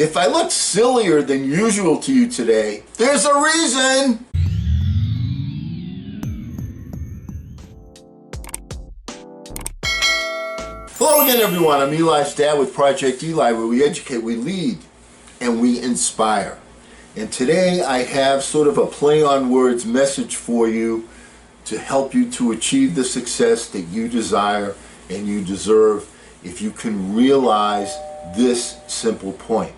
If I look sillier than usual to you today, there's a reason! Hello again, everyone. I'm Eli's dad with Project Eli, where we educate, we lead, and we inspire. And today I have sort of a play on words message for you to help you to achieve the success that you desire and you deserve if you can realize this simple point.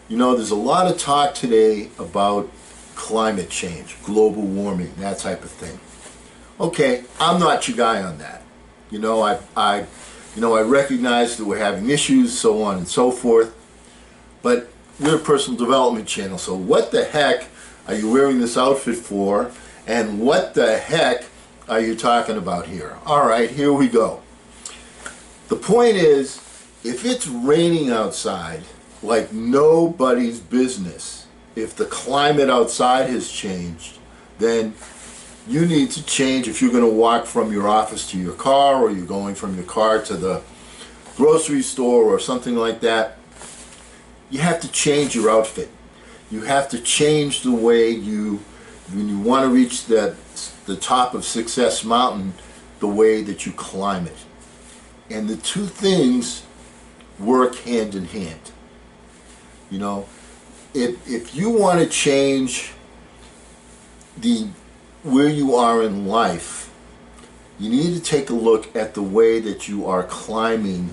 You know, there's a lot of talk today about climate change, global warming, that type of thing. Okay, I'm not your guy on that. You know, I recognize that we're having issues, so on and so forth, but we're a personal development channel, so what the heck are you wearing this outfit for, and what the heck are you talking about here? All right, here we go. The point is, if it's raining outside like nobody's business, if the climate outside has changed, then you need to change. If you're going to walk from your office to your car, or you're going from your car to the grocery store or something like that, you have to change your outfit. You have to change the way when you want to reach the top of Success Mountain, the way that you climb it. And the two things work hand in hand. You know, if you want to change where you are in life, you need to take a look at the way that you are climbing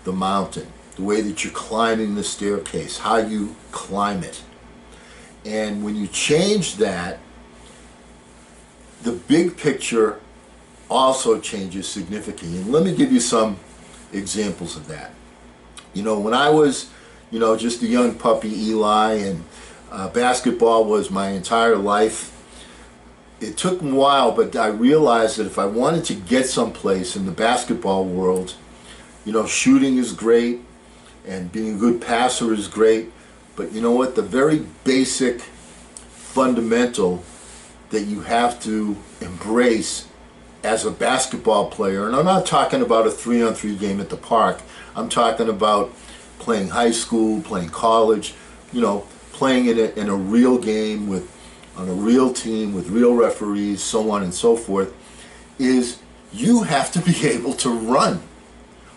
the mountain, the way that you're climbing the staircase, how you climb it. And when you change that, the big picture also changes significantly. And let me give you some examples of that. You know, when I was, just a young puppy, Eli, and basketball was my entire life, it took a while, but I realized that if I wanted to get someplace in the basketball world, shooting is great and being a good passer is great, but you know what? The very basic fundamental that you have to embrace as a basketball player, and I'm not talking about a 3-on-3 game at the park, I'm talking about playing high school, playing college, playing in a real game on a real team with real referees, so on and so forth, is you have to be able to run.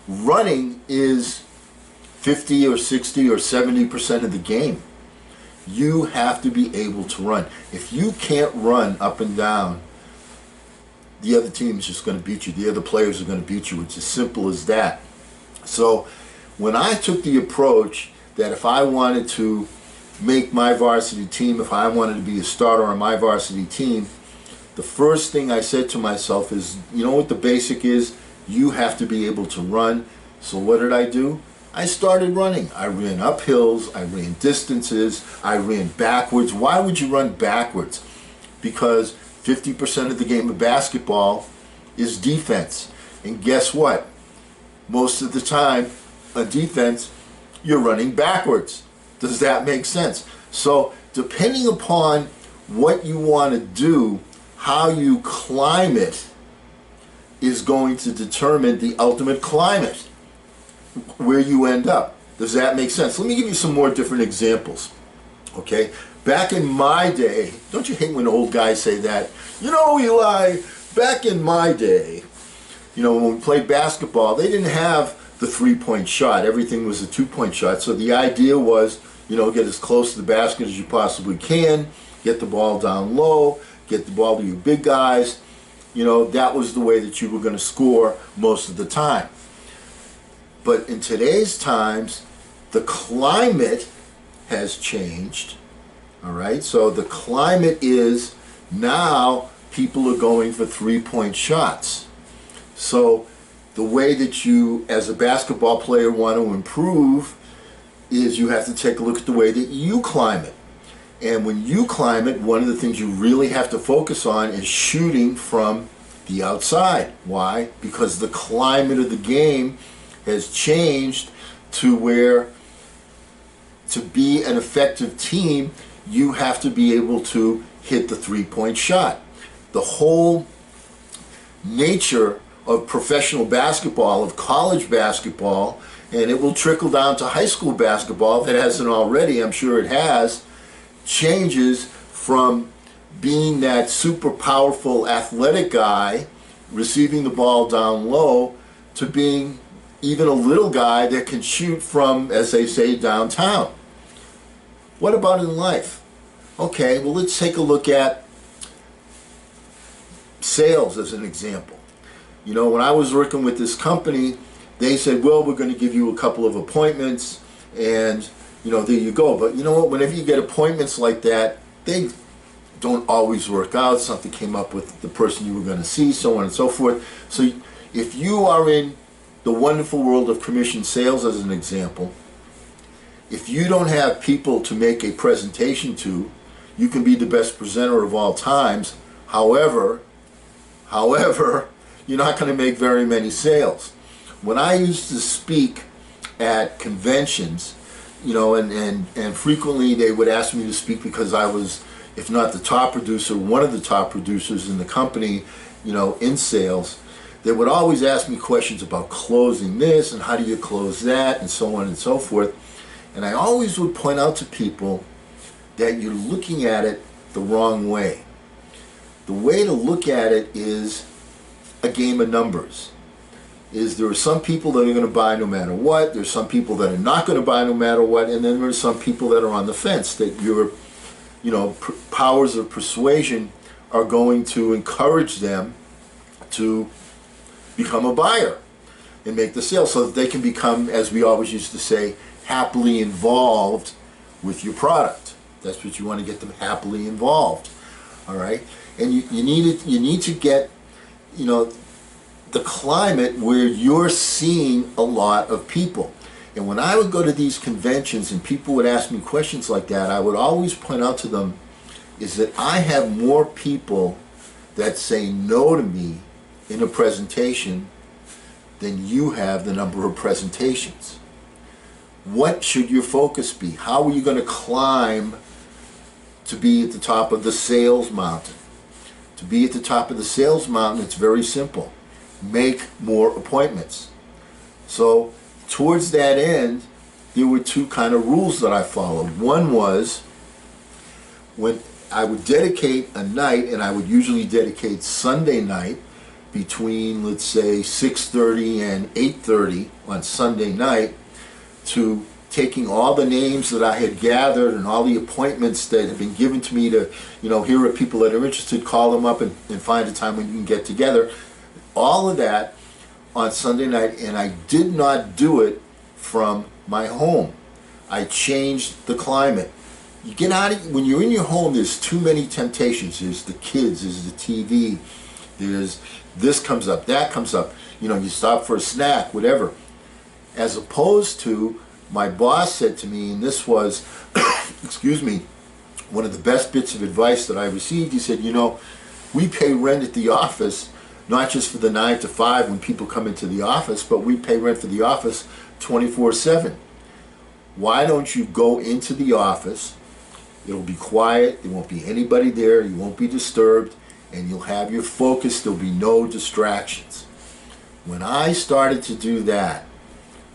Running is 50 or 60 or 70% of the game. You have to be able to run. If you can't run up and down, the other team is just going to beat you. The other players are going to beat you. It's as simple as that. So when I took the approach that if I wanted to make my varsity team, if I wanted to be a starter on my varsity team, the first thing I said to myself is, you know what the basic is? You have to be able to run. So what did I do? I started running. I ran up hills, I ran distances, I ran backwards. Why would you run backwards? Because 50% of the game of basketball is defense. And guess what? Most of the time, a defense, you're running backwards. Does that make sense? So depending upon what you want to do, how you climb it is going to determine the ultimate climate, where you end up. Does that make sense? Let me give you some more different examples. Okay? Back in my day, don't you hate when old guys say that? Eli, back in my day, when we played basketball, they didn't have the 3-point shot. Everything was a 2-point shot. So the idea was, get as close to the basket as you possibly can, get the ball down low, get the ball to your big guys. That was the way that you were going to score most of the time. But in today's times, the climate has changed. All right? So the climate is now people are going for 3-point shots. So the way that you, as a basketball player, want to improve is you have to take a look at the way that you climb it. And when you climb it, one of the things you really have to focus on is shooting from the outside. Why? Because the climate of the game has changed to where to be an effective team, you have to be able to hit the 3-point shot. The whole nature of professional basketball, of college basketball, and it will trickle down to high school basketball if it hasn't already. I'm sure it has. Changes from being that super powerful athletic guy receiving the ball down low to being even a little guy that can shoot from, as they say, downtown. What about in life? Okay, well, let's take a look at sales as an example. You know, when I was working with this company, they said, well, we're going to give you a couple of appointments, and, you know, there you go. But you know what? Whenever you get appointments like that, they don't always work out. Something came up with the person you were going to see, so on and so forth. So if you are in the wonderful world of commission sales, as an example, if you don't have people to make a presentation to, you can be the best presenter of all times. However, you're not going to make very many sales. When I used to speak at conventions, you know, and frequently they would ask me to speak because I was, if not the top producer, one of the top producers in the company, you know, in sales. They would always ask me questions about closing this and how do you close that and so on and so forth. And I always would point out to people that you're looking at it the wrong way. The way to look at it is a game of numbers. There are some people that are going to buy no matter what. There's some people that are not going to buy no matter what. And then there's some people that are on the fence, that your, you know, powers of persuasion are going to encourage them to become a buyer and make the sale so that they can become, as we always used to say, happily involved with your product. That's what you want to get them happily involved. All right? And you need to get, you know, the climate where you're seeing a lot of people. And when I would go to these conventions and people would ask me questions like that, I would always point out to them is that I have more people that say no to me in a presentation than you have the number of presentations. What should your focus be? How are you going to climb to be at the top of the sales mountain? To be at the top of the sales mountain, it's very simple. Make more appointments. So towards that end, there were two kind of rules that I followed. One was when I would dedicate a night, and I would usually dedicate Sunday night between, let's say, 6:30 and 8:30 on Sunday night, to taking all the names that I had gathered and all the appointments that had been given to me to, you know, here are people that are interested, call them up and find a time when you can get together. All of that on Sunday night, and I did not do it from my home. I changed the climate. You get out of, when you're in your home, there's too many temptations. There's the kids, there's the TV, there's this comes up, that comes up. You know, you stop for a snack, whatever. As opposed to, my boss said to me, and this was, excuse me, one of the best bits of advice that I received. He said, you know, we pay rent at the office, not just for the 9 to 5 when people come into the office, but we pay rent for the office 24/7. Why don't you go into the office? It'll be quiet, there won't be anybody there, you won't be disturbed, and you'll have your focus, there'll be no distractions. When I started to do that,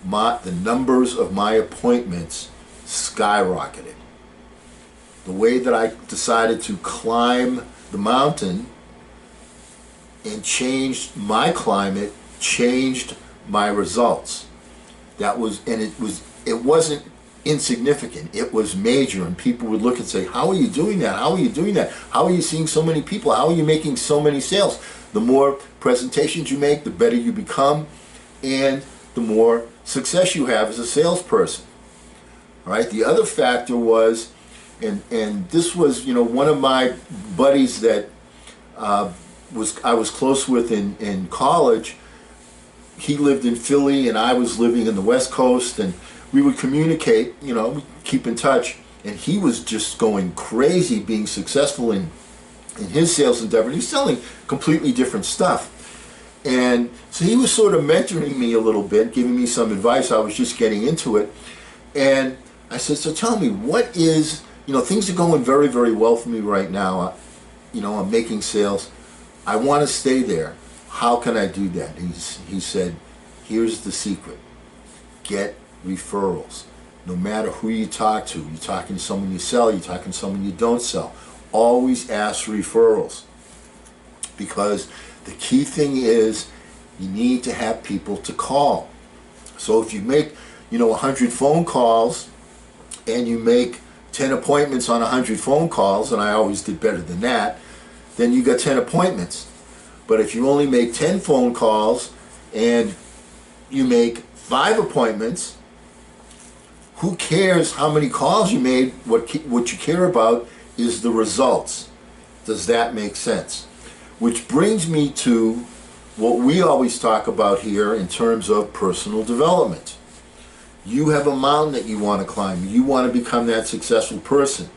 the numbers of my appointments skyrocketed. The way that I decided to climb the mountain and changed my climate, changed my results. That was, and it wasn't insignificant, it was major, and people would look and say, how are you doing that? How are you doing that? How are you seeing so many people? How are you making so many sales? The more presentations you make, the better you become, and the more success you have as a salesperson. All right. The other factor was, and this was, you know, one of my buddies that I was close with in college. He lived in Philly, and I was living in the West Coast, and we would communicate, you know, we'd keep in touch. And he was just going crazy, being successful in his sales endeavor. And he's selling completely different stuff. And so he was sort of mentoring me a little bit, giving me some advice. I was just getting into it. And I said, so tell me, what is, you know, things are going very, very well for me right now. You know, I'm making sales. I want to stay there. How can I do that? He said, here's the secret. get referrals. No matter who you talk to, you're talking to someone you sell, you're talking to someone you don't sell, always ask for referrals. Because the key thing is you need to have people to call. So if you make, 100 phone calls and you make 10 appointments on 100 phone calls, and I always did better than that, then you got 10 appointments. But if you only make 10 phone calls and you make 5 appointments, who cares how many calls you made? What you care about is the results. Does that make sense? Which brings me to what we always talk about here in terms of personal development. You have a mountain that you want to climb. You want to become that successful person.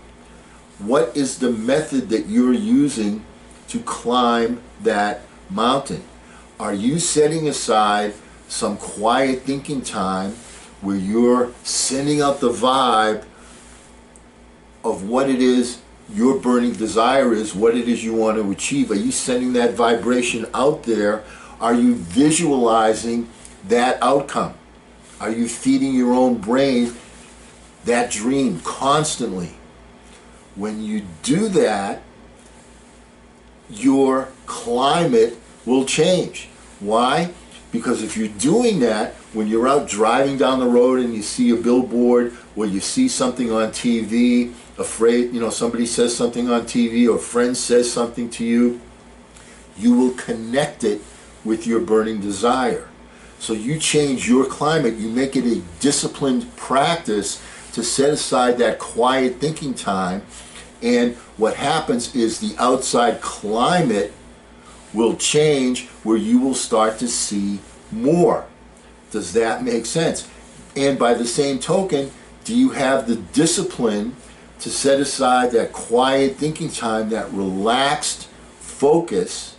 What is the method that you're using to climb that mountain? Are you setting aside some quiet thinking time where you're sending out the vibe of what it is your burning desire is, what it is you want to achieve? Are you sending that vibration out there? Are you visualizing that outcome? Are you feeding your own brain that dream constantly? When you do that, your climate will change. Why? Because if you're doing that, when you're out driving down the road and you see a billboard or you see something on TV, somebody says something on TV or a friend says something to you, you will connect it with your burning desire. So you change your climate, you make it a disciplined practice to set aside that quiet thinking time, and what happens is the outside climate will change where you will start to see more. Does that make sense? And by the same token, do you have the discipline to set aside that quiet thinking time, that relaxed focus,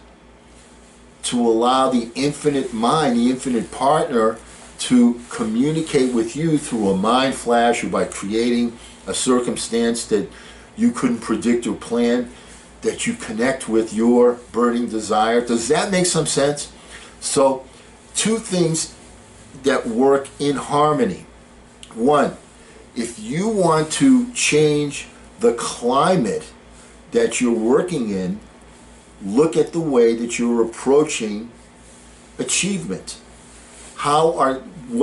to allow the infinite mind, the infinite partner, to communicate with you through a mind flash or by creating a circumstance that you couldn't predict or plan, that you connect with your burning desire? Does that make some sense? So, 2 things that work in harmony. 1, if you want to change the climate that you're working in, look at the way that you're approaching achievement. What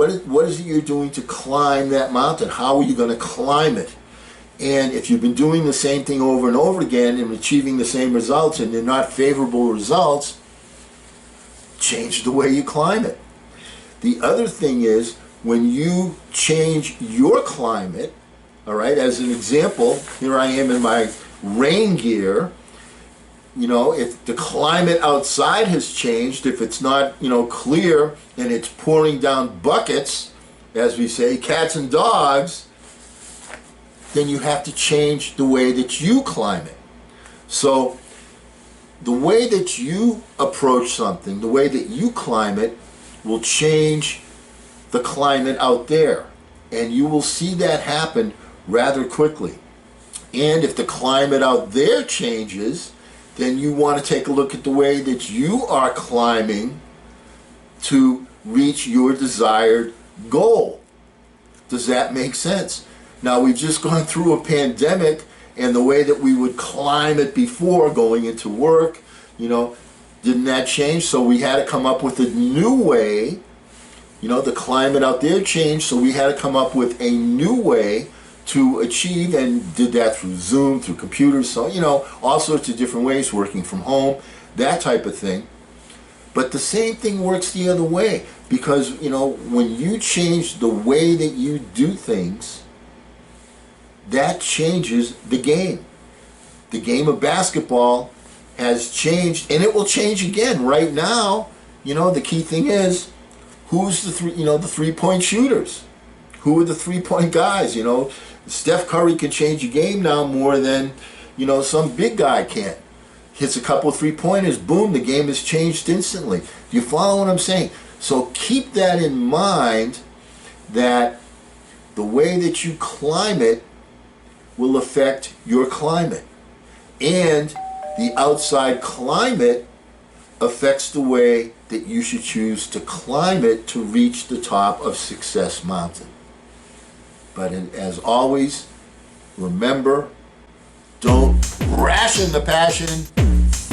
is it you're doing to climb that mountain? How are you going to climb it? And if you've been doing the same thing over and over again and achieving the same results and they're not favorable results, change the way you climb it. The other thing is, when you change your climate, all right, as an example, here I am in my rain gear. If the climate outside has changed, if it's not, clear and it's pouring down buckets, as we say, cats and dogs, then you have to change the way that you climb it. So the way that you approach something, the way that you climb it, will change the climate out there. And you will see that happen rather quickly. And if the climate out there changes, then you want to take a look at the way that you are climbing to reach your desired goal. Does that make sense? Now, we've just gone through a pandemic, and the way that we would climb it before, going into work, didn't that change? So we had to come up with a new way. The climate out there changed, so we had to come up with a new way to achieve, and did that through Zoom, through computers, so all sorts of different ways, working from home, that type of thing. But the same thing works the other way, because when you change the way that you do things, that changes the game. The game of basketball has changed, and it will change again. Right now, the key thing is, who's the 3-point shooters? Who are the 3-point guys? Steph Curry can change a game now more than, some big guy can. Hits a couple of 3-pointers, boom, the game has changed instantly. Do you follow what I'm saying? So keep that in mind, that the way that you climb it will affect your climate. And the outside climate affects the way that you should choose to climb it to reach the top of Success Mountain. But as always, remember, don't ration the passion,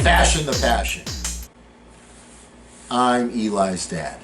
fashion the passion. I'm Eli's dad.